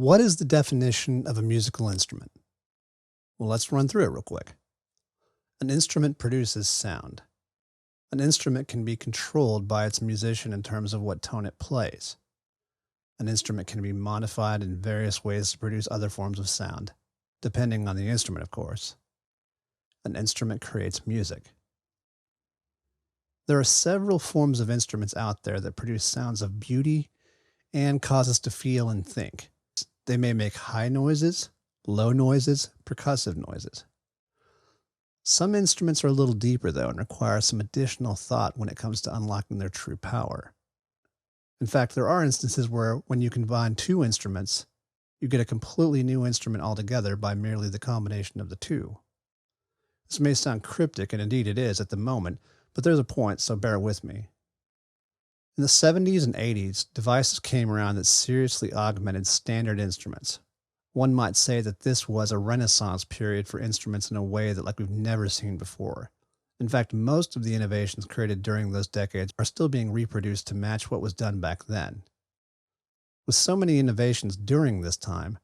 What is the definition of a musical instrument? Well, let's run through it real quick. An instrument produces sound. An instrument can be controlled by its musician in terms of what tone it plays. An instrument can be modified in various ways to produce other forms of sound, depending on the instrument, of course. An instrument creates music. There are several forms of instruments out there that produce sounds of beauty and cause us to feel and think. They may make high noises, low noises, percussive noises. Some instruments are a little deeper, though, and require some additional thought when it comes to unlocking their true power. In fact, there are instances where when you combine two instruments, you get a completely new instrument altogether by merely the combination of the two. This may sound cryptic, and indeed it is at the moment, but there's a point, so bear with me. In the 70s and 80s, devices came around that seriously augmented standard instruments. One might say that this was a renaissance period for instruments in a way that we've never seen before. In fact, most of the innovations created during those decades are still being reproduced to match what was done back then. With so many innovations during this time,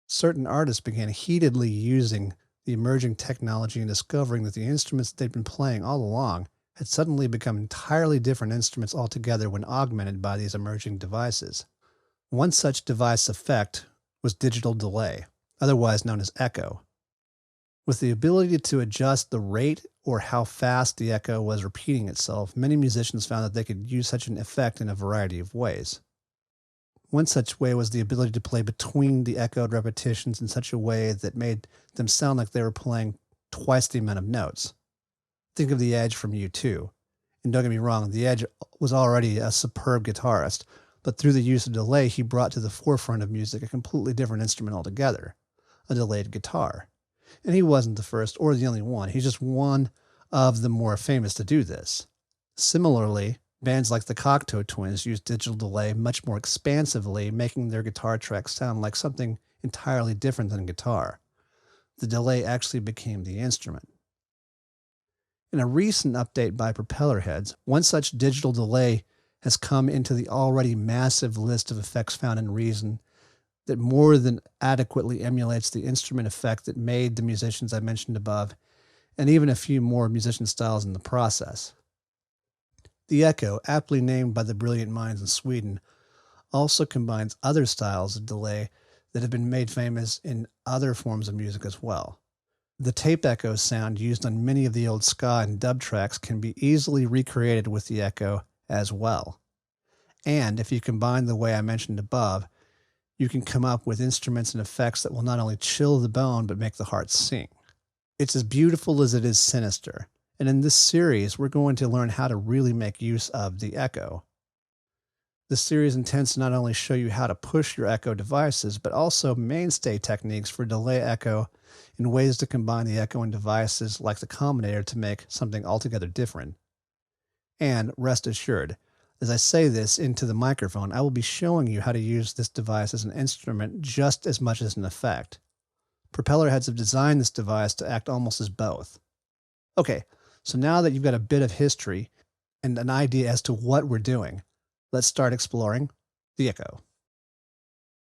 certain artists began heatedly using the emerging technology and discovering that the instruments they'd been playing all along had suddenly become entirely different instruments altogether when augmented by these emerging devices. One such device effect was digital delay, otherwise known as echo. With the ability to adjust the rate or how fast the echo was repeating itself, many musicians found that they could use such an effect in a variety of ways. One such way was the ability to play between the echoed repetitions in such a way that made them sound like they were playing twice the amount of notes. Think of The Edge from U2. And don't get me wrong, The Edge was already a superb guitarist, but through the use of delay, he brought to the forefront of music a completely different instrument altogether, a delayed guitar. And he wasn't the first or the only one. He's just one of the more famous to do this. Similarly, bands like the Cocteau Twins used digital delay much more expansively, making their guitar tracks sound like something entirely different than guitar. The delay actually became the instrument. In a recent update by Propellerheads, one such digital delay has come into the already massive list of effects found in Reason that more than adequately emulates the instrument effect that made the musicians I mentioned above, and even a few more musician styles in the process. The echo, aptly named by the brilliant minds in Sweden, also combines other styles of delay that have been made famous in other forms of music as well. The tape echo sound used on many of the old ska and dub tracks can be easily recreated with the echo as well. And if you combine the way I mentioned above, you can come up with instruments and effects that will not only chill the bone but make the heart sing. It's as beautiful as it is sinister. And in this series, we're going to learn how to really make use of the echo. This series intends to not only show you how to push your echo devices, but also mainstay techniques for delay echo in ways to combine the echoing devices like the combinator to make something altogether different. And rest assured, as I say this into the microphone, I will be showing you how to use this device as an instrument just as much as an effect. Propellerheads have designed this device to act almost as both. Okay, so now that you've got a bit of history and an idea as to what we're doing, let's start exploring the echo.